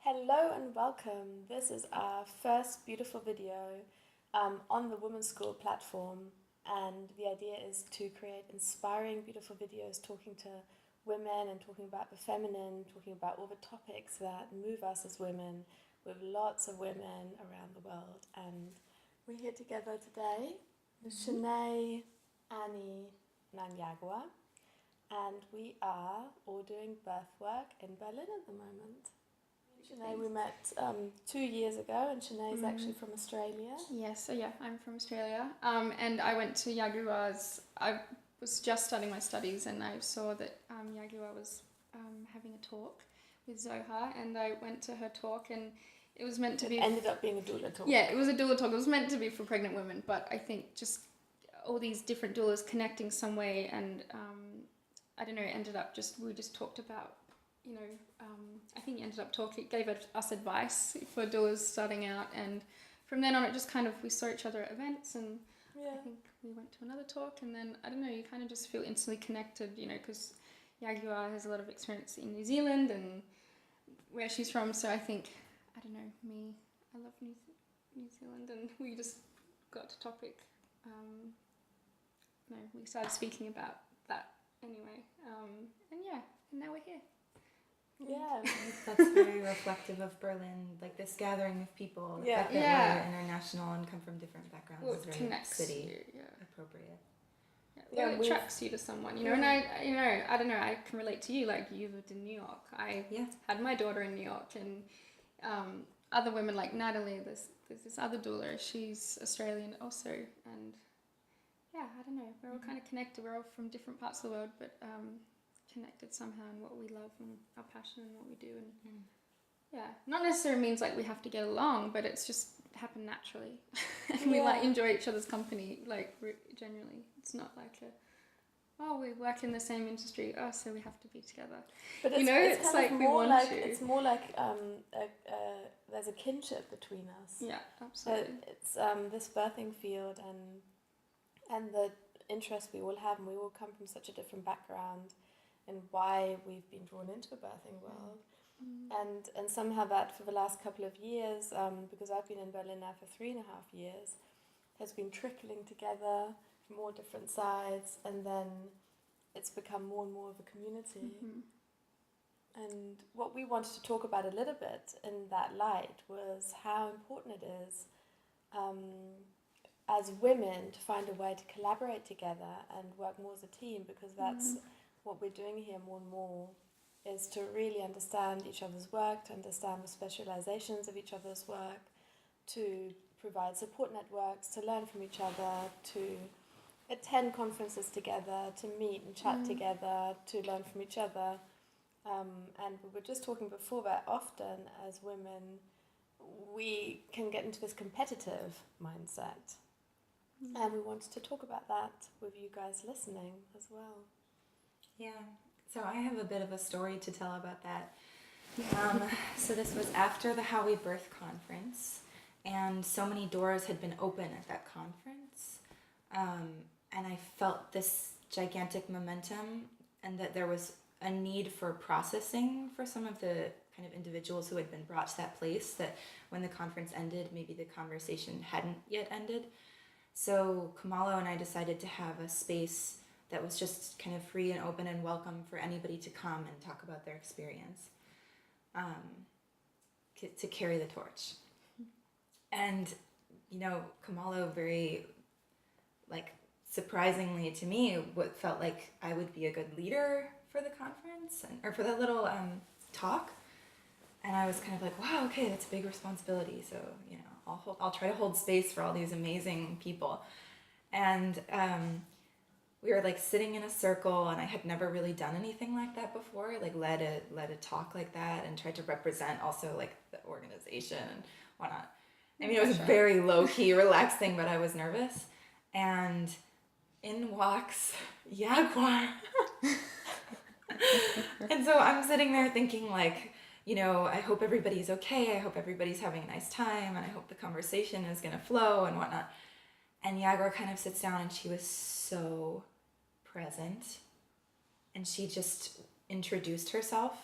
Hello and welcome. This is our first beautiful video on the Women's School platform, and the idea is to create inspiring, beautiful videos talking to women and talking about the feminine, talking about all the topics that move us as women, with lots of women around the world. And we're here together today with Shanay, Annie, and Jaguar, and we are all doing birth work in Berlin at the moment. Shanay, we met 2 years ago, and Shanay's actually from Australia. Yes, I'm from Australia. And I went to Jaguar's. I was just starting my studies, and I saw that Jaguar was having a talk with Zohar, and I went to her talk, and it was meant to be. It ended up being a doula talk. Yeah, it was a doula talk. It was meant to be for pregnant women, but I think just all these different doulas connecting some way, and I don't know. It ended up we just talked about. I think he ended up gave us advice for doulas starting out, and from then on it just kind of, we saw each other at events, and I think we went to another talk, and then, I don't know, you kind of just feel instantly connected, because Jaguar has a lot of experience in New Zealand and where she's from, so I think, I don't know, I love New Zealand, and we just got to topic, we started speaking about that anyway, and now we're here. Yeah. That's very reflective of Berlin, like this gathering of people. The fact that we're international and come from different backgrounds is very city appropriate. Yeah, it attracts you to someone, and I don't know, I can relate to you, like you lived in New York. I had my daughter in New York, and other women like Natalie, there's this other doula, she's Australian also, and I don't know, we're all kind of connected, we're all from different parts of the world, but connected somehow in what we love and our passion and what we do, and not necessarily means like we have to get along, but it's just happened naturally. And we like enjoy each other's company, like generally. It's not like we work in the same industry, so we have to be together. But it's like more like to. It's more like there's a kinship between us. Yeah, absolutely. It's this birthing field and the interests we all have, and we all come from such a different background, and why we've been drawn into the birthing world. And somehow that for the last couple of years, because I've been in Berlin now for 3.5 years, has been trickling together from all different sides, and then it's become more and more of a community. And what we wanted to talk about a little bit in that light was how important it is as women to find a way to collaborate together and work more as a team, because that's what we're doing here more and more, is to really understand each other's work, to understand the specializations of each other's work, to provide support networks, to learn from each other, to attend conferences together, to meet and chat together, to learn from each other. And we were just talking before that often as women, we can get into this competitive mindset. And we wanted to talk about that with you guys listening as well. Yeah, so I have a bit of a story to tell about that. So this was after the How We Birth conference, and so many doors had been open at that conference, and I felt this gigantic momentum, and that there was a need for processing for some of the kind of individuals who had been brought to that place, that when the conference ended, maybe the conversation hadn't yet ended. So Kamalo and I decided to have a space that was just kind of free and open and welcome for anybody to come and talk about their experience, to carry the torch. And, Kamalo very, surprisingly to me, what felt like I would be a good leader for the conference, or for that little talk. And I was kind of like, wow, okay, that's a big responsibility. So, I'll try to hold space for all these amazing people. And we were sitting in a circle, and I had never really done anything like that before, led a talk like that, and tried to represent also the organization and whatnot. I mean, it was very low key, relaxed thing, but I was nervous. And in walks Jaguar. And so I'm sitting there thinking I hope everybody's okay. I hope everybody's having a nice time, and I hope the conversation is going to flow and whatnot. And Jaguar kind of sits down, and she was so present, and she just introduced herself,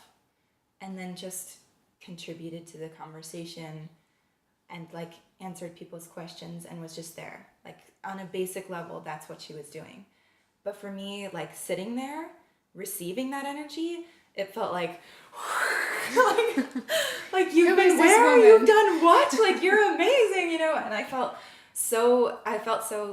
and then just contributed to the conversation and like answered people's questions and was just there. Like on a basic level, that's what she was doing. But for me, like sitting there, receiving that energy, it felt like like you've been where? You've done what? Like you're amazing, you know? And I felt so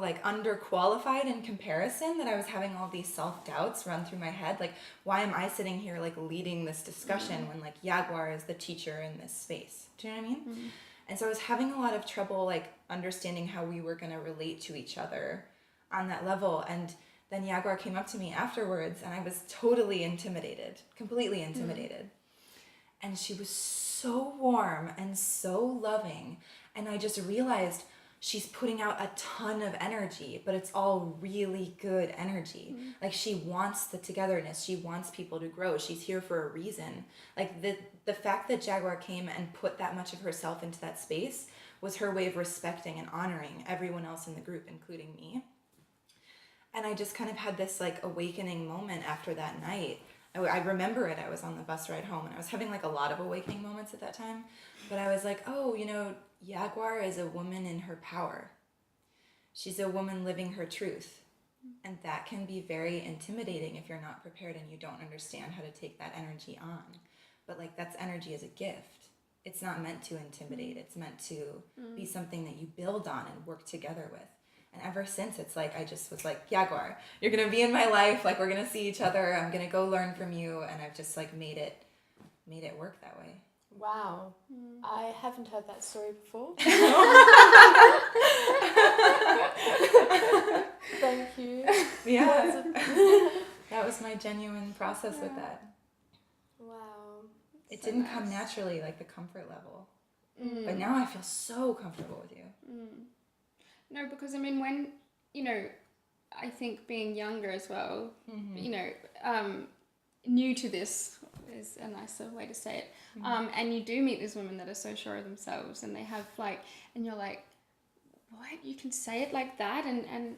like underqualified in comparison that I was having all these self-doubts run through my head. Like, why am I sitting here like leading this discussion when like Jaguar is the teacher in this space? Do you know what I mean? Mm-hmm. And so I was having a lot of trouble like understanding how we were going to relate to each other on that level. And then Jaguar came up to me afterwards and I was totally intimidated, completely intimidated. And she was so warm and so loving. And I just realized she's putting out a ton of energy, but it's all really good energy. Like she wants the togetherness. She wants people to grow. She's here for a reason. Like the fact that Jaguar came and put that much of herself into that space was her way of respecting and honoring everyone else in the group, including me. And I just kind of had this like awakening moment after that night. I remember it. I was on the bus ride home and I was having like a lot of awakening moments at that time. But I was like, oh, you know, Jaguar is a woman in her power. She's a woman living her truth. And that can be very intimidating if you're not prepared and you don't understand how to take that energy on. But like that's energy as a gift. It's not meant to intimidate. It's meant to be something that you build on and work together with. And ever since, it's like, I just was like, Jaguar, you're going to be in my life. Like, we're going to see each other. I'm going to go learn from you. And I've just, like, made it work that way. Wow. I haven't heard that story before. Thank you. Yeah. That was my genuine process with that. Wow. It so didn't come naturally, like the comfort level. But now I feel so comfortable with you. No, because I mean, when, you know, I think being younger as well, you know, new to this is a nicer way to say it. And you do meet these women that are so sure of themselves and they have like, and you're like, what? You can say it like that? And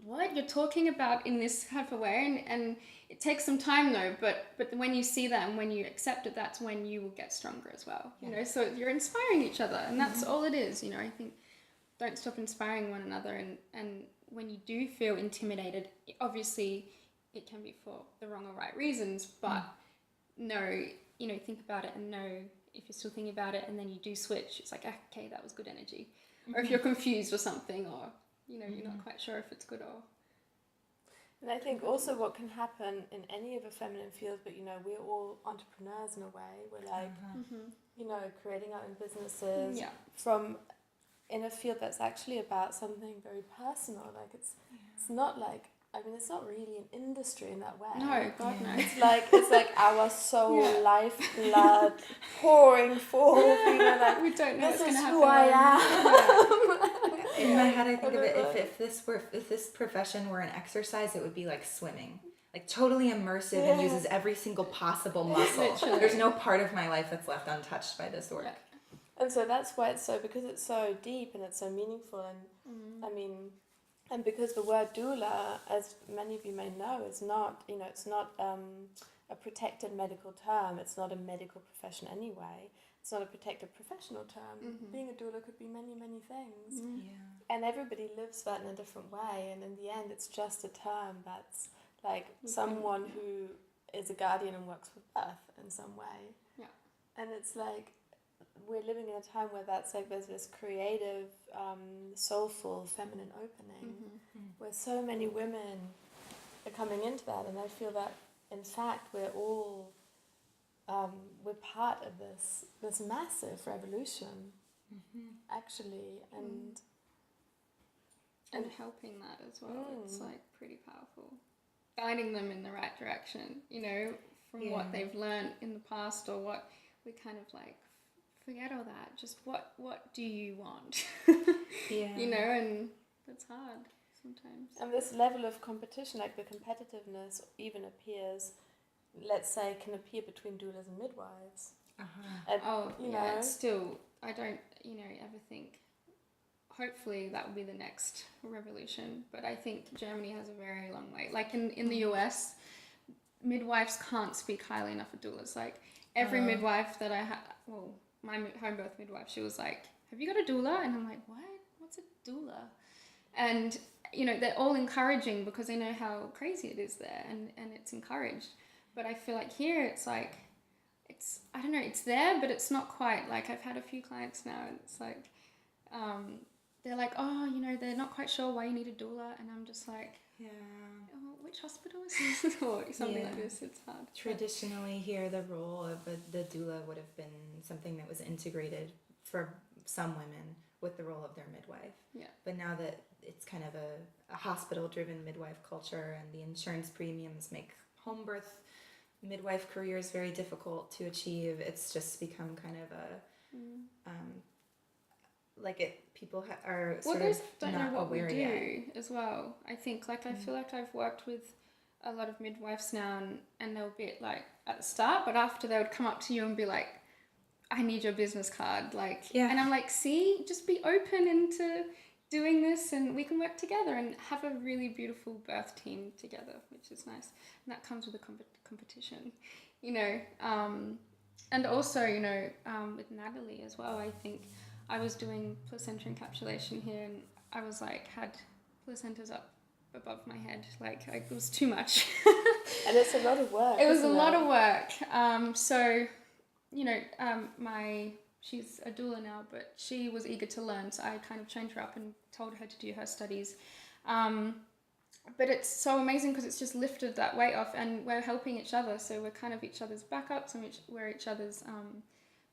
what? You're talking about in this type of way? And it takes some time though, but when you see that and when you accept it, that's when you will get stronger as well. You know, so you're inspiring each other and that's all it is, you know, I think. Don't stop inspiring one another, and when you do feel intimidated, obviously it can be for the wrong or right reasons, but know, you know, think about it and know if you're still thinking about it and then you do switch, it's like, okay, that was good energy. Or if you're confused or something, or, you know, you're not quite sure if it's good or... And I think also what can happen in any of a feminine field, but, you know, we're all entrepreneurs in a way. We're like, you know, creating our own businesses from... in a field that's actually about something very personal. Like it's not like, I mean, it's not really an industry in that way. No, God no. It's like our soul, life, blood pouring forth. You know, like we don't know this what's is gonna who happen. I am. In my head, I think of it if this profession were an exercise, it would be like swimming. Like totally immersive and uses every single possible muscle. Literally. There's no part of my life that's left untouched by this work. And so that's why it's so, because it's so deep and it's so meaningful, and I mean, and because the word doula, as many of you may know, is not, you know, it's not a protected medical term. It's not a medical profession anyway. It's not a protected professional term. Being a doula could be many, many things. And everybody lives that in a different way, and in the end, it's just a term that's like someone who is a guardian and works with birth in some way. And it's like, we're living in a time where that's like there's this creative, soulful, feminine opening where so many women are coming into that, and I feel that in fact we're all we're part of this massive revolution, actually, and helping that as well. It's like pretty powerful, guiding them in the right direction, you know, from what they've learned in the past or what we kind of like. Forget all that. Just what do you want? You know, and that's hard sometimes. And this level of competition, like the competitiveness, even appears, let's say, can appear between doulas and midwives. It's still, I don't, you know, ever think. Hopefully that will be the next revolution. But I think Germany has a very long way. Like in the US, midwives can't speak highly enough of doulas. Like every midwife that my home birth midwife, she was like, have you got a doula? And I'm like, what? What's a doula? And, you know, they're all encouraging because they know how crazy it is there, and it's encouraged. But I feel like here it's like, I don't know, it's there, but it's not quite. Like, I've had a few clients now, and it's like, they're like, oh, you know, they're not quite sure why you need a doula. And I'm just like, oh, which hospital is this? Or something like this. It's hard. Traditionally here, the role of the doula would have been something that was integrated for some women with the role of their midwife. Yeah. But now that it's kind of a hospital-driven midwife culture, and the insurance premiums make home birth midwife careers very difficult to achieve, it's just become kind of a people are sort of don't not know what we aware do yet. as well. I think, like, I feel like I've worked with a lot of midwives now, and they'll be like at the start, but after they would come up to you and be like, I need your business card, like, and I'm like, see, just be open into doing this, and we can work together and have a really beautiful birth team together, which is nice. And that comes with a competition, you know. And also, you know, with Natalie as well, I think I was doing placenta encapsulation here, and I was like, had placentas up above my head, like it was too much. And it's a lot of work. It was a lot of work. So, you know, she's a doula now, but she was eager to learn, so I kind of trained her up and told her to do her studies. But it's so amazing because it's just lifted that weight off, and we're helping each other, so we're kind of each other's backups, and we're each other's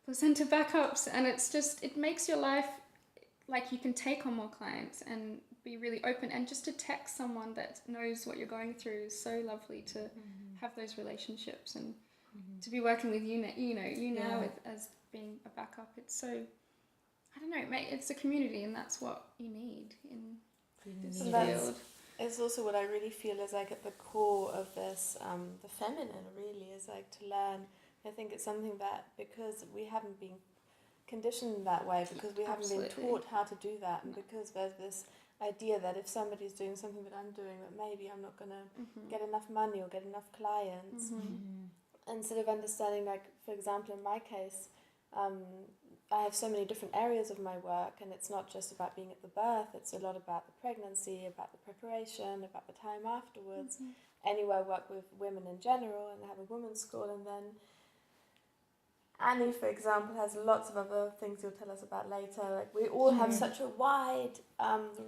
placenta backups, and it's just, it makes your life like you can take on more clients and be really open, and just to text someone that knows what you're going through is so lovely to have those relationships, and to be working with you now with, as being a backup. It's so, I don't know, it's a community, and that's what you need in this field. It's also what I really feel is like at the core of this, the feminine really is like to learn. I think it's something that, because we haven't been conditioned that way, because we haven't been taught how to do that, and because there's this idea that if somebody's doing something that I'm doing, that maybe I'm not going to get enough money or get enough clients. Instead of understanding, like, for example, in my case, I have so many different areas of my work, and it's not just about being at the birth, it's a lot about the pregnancy, about the preparation, about the time afterwards. Anyway, I work with women in general and have a women's school, and then Annie, for example, has lots of other things you'll tell us about later. Like, we all have such a wide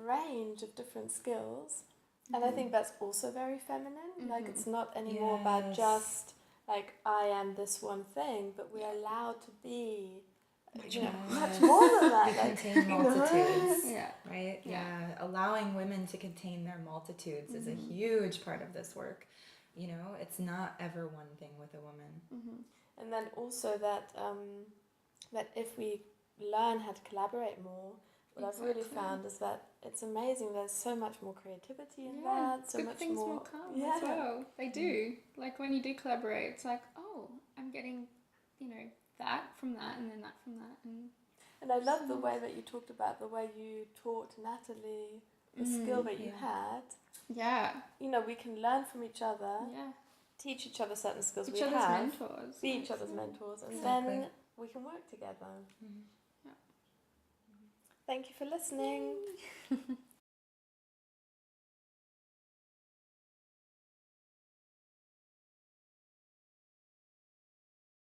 range of different skills, and I think that's also very feminine. Like, it's not anymore about just, like, I am this one thing, but we're allowed to be much more than that. Like, contain multitudes, right? Yeah, allowing women to contain their multitudes is a huge part of this work. You know, it's not ever one thing with a woman. And then also that that if we learn how to collaborate more, what I've really found is that it's amazing. There's so much more creativity in that. So good much things more will come as well. They do. Like, when you do collaborate, it's like, oh, I'm getting, you know, that from that, and then that from that, and I love the way that you talked about the way you taught Natalie the skill that you had. Yeah. You know, we can learn from each other. Yeah. Teach each other certain skills Each we other's have. mentors. Be each other's mentors, and then we can work together. Thank you for listening.